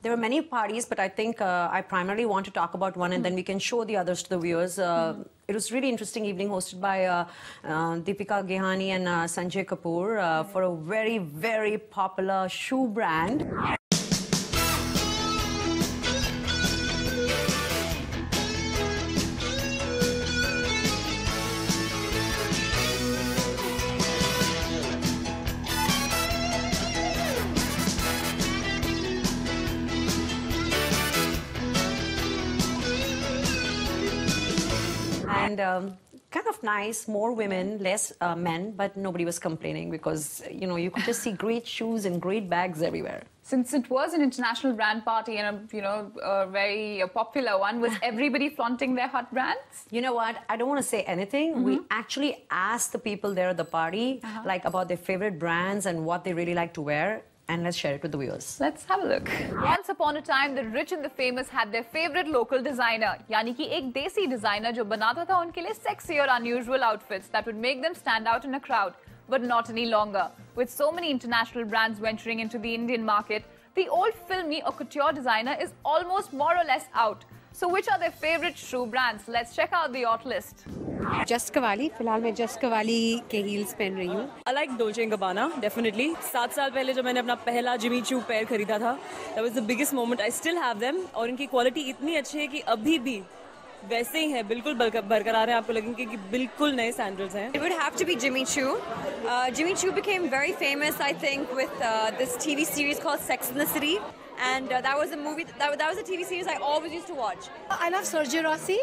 There were many parties, but I think I primarily want to talk about one and then we can show the others to the viewers. It was a really interesting evening hosted by Deepika Gehani and Sanjay Kapoor for a very, very popular shoe brand. And kind of nice, more women, less men, but nobody was complaining because, you know, you could just see great shoes and great bags everywhere. Since it was an international brand party and a very popular one, was everybody flaunting their hot brands? You know what? I don't want to say anything. We actually asked the people there at the party like about their favorite brands and what they really like to wear. And let's share it with the viewers. Let's have a look. Once upon a time, the rich and the famous had their favorite local designer. यानी कि एक देसी designer जो बनाता था उनके लिए sexy और unusual outfits that would make them stand out in a crowd. But not any longer. With so many international brands venturing into the Indian market, the old filmy or couture designer is almost more or less out. So which are their favorite shoe brands? Let's check out the hot list. Just Cavalli. फिलहाल मैं Just Cavalli के heels पहन रही हूँ. I like Dolce & Gabbana, definitely. 7 साल पहले जब मैंने अपना पहला Jimmy Choo पेयर खरीदा था, that was the biggest moment. I still have them और इनकी quality इतनी अच्छी है कि अभी भी वैसे ही है, बिल्कुल बरकरार है. आपको लगेंगे कि बिल्कुल नए सैंडल्स हैं. It would have to be Jimmy Choo. Jimmy Choo became very famous, I think, with this TV series called Sex and the City. And that was a movie, that was a TV series I always used to watch. I love Sergio Rossi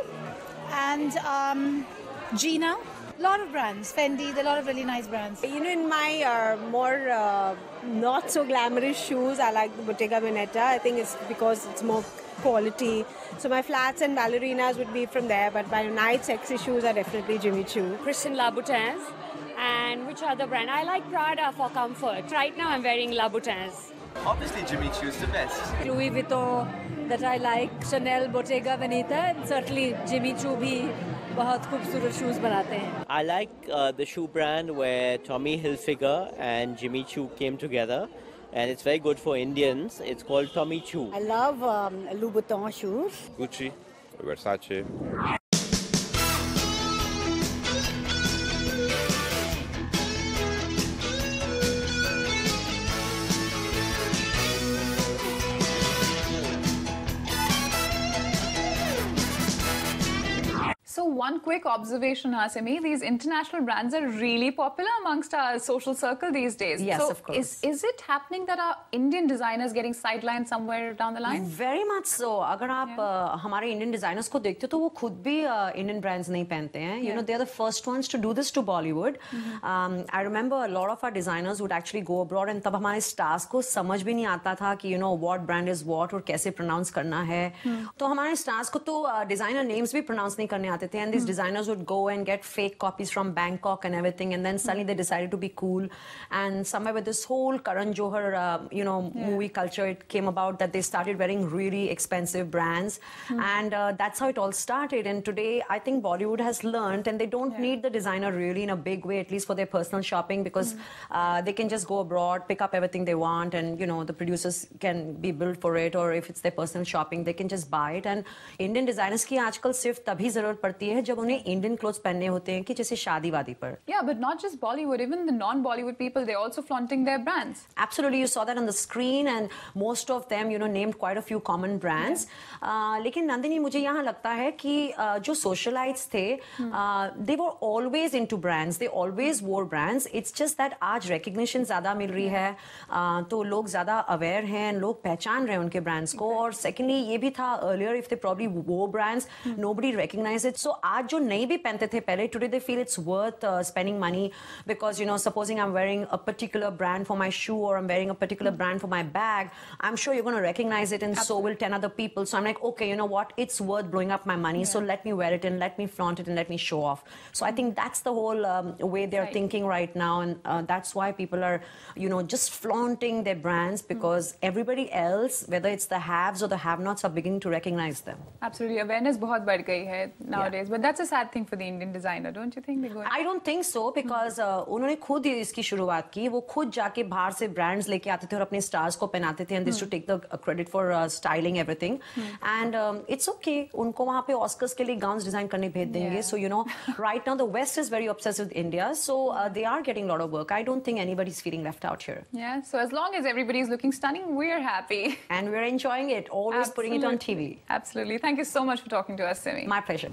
and Gina. A lot of brands. Fendi, there are a lot of really nice brands. You know, in my more not so glamorous shoes, I like the Bottega Veneta. I think it's because it's more quality. So my flats and ballerinas would be from there, but my nice sexy shoes are definitely Jimmy Choo. Christian Louboutins. And which other brand? I like Prada for comfort. Right now I'm wearing Louboutins. Obviously Jimmy Choo's the best. Louis Vuitton that I like, Chanel, Bottega Veneta, and certainly Jimmy Choo भी बहुत खूबसूरत shoes बनाते हैं. I like the shoe brand where Tommy Hilfiger and Jimmy Choo came together, and it's very good for Indians. It's called Tommy Choo. I love Louboutin shoes. Gucci, Versace. So one quick observation, Hasimi, these international brands are really popular amongst our social circle these days. Yes, so of course. Is it happening that our Indian designers getting sidelined somewhere down the line? Very much so. अगर आप हमारे Indian designers को देखते हो तो वो खुद भी Indian brands नहीं पहनते हैं. You know, they're the first ones to do this to Bollywood. I remember a lot of our designers would actually go abroad and तब हमारे stars को समझ भी नहीं आता था कि you know what brand is what और कैसे pronounce करना है. तो हमारे stars को तो designer names भी pronounce नहीं करने आते थे, and these designers would go and get fake copies from Bangkok and everything, and then suddenly they decided to be cool. And somewhere with this whole Karan Johar, you know, movie culture, it came about that they started wearing really expensive brands, and that's how it all started. And today, I think Bollywood has learned, and they don't need the designer really in a big way, at least for their personal shopping, because they can just go abroad, pick up everything they want, and you know, the producers can be billed for it, or if it's their personal shopping, they can just buy it. And Indian designers की आजकल सिर्फ तभी जरूरत पड़ती है जब उन्हें Indian clothes पहनने होते हैं कि जैसे शादी वादी पर. Yeah, but not just Bollywood, even the non-Bollywood people, they're also flaunting their brands. Absolutely, you saw that on the screen, and most of them, you know, named quite a few common brands. लेकिन नंदिनी मुझे यहाँ लगता है कि जो socialites थे, they were always into brands. They always wore brands. It's just that आज recognition ज़्यादा मिल रही है, तो लोग ज़्यादा aware हैं, लोग पहचान रहे हैं उनके brands को. और secondly, ये भी था earlier, if they probably wore brands, nobody recognized it. So आज जो नहीं भी पहनते थे पहले, today they feel it's worth spending money because, you know, supposing I'm wearing a particular brand for my shoe or I'm wearing a particular brand for my bag, I'm sure you're going to recognize it, and so will 10 other people. So I'm like, okay, you know what? It's worth blowing up my money. So let me wear it and let me flaunt it and let me show off. So I think that's the whole way they're thinking right now, and that's why people are, you know, just flaunting their brands because everybody else, whether it's the haves or the have-nots, are beginning to recognize them. Absolutely, awareness बहुत बढ़ गई है. Now nowadays. But that's a sad thing for the Indian designer, don't you think? I don't think so, because उन्होंने खुद इसकी शुरुआत की. वो खुद जाके बाहर से brands लेके आते थे और अपने stars को पहनाते थे, and they used to take the credit for styling everything. And it's okay. उनको वहाँ पे Oscars के लिए gowns design करने भेज देंगे. So you know, right now the West is very obsessed with India, so they are getting a lot of work. I don't think anybody's feeling left out here. Yeah. So as long as everybody's looking stunning, we're happy. And we're enjoying it. Always putting it on TV. Absolutely. Thank you so much for talking to us, Simi. My pleasure.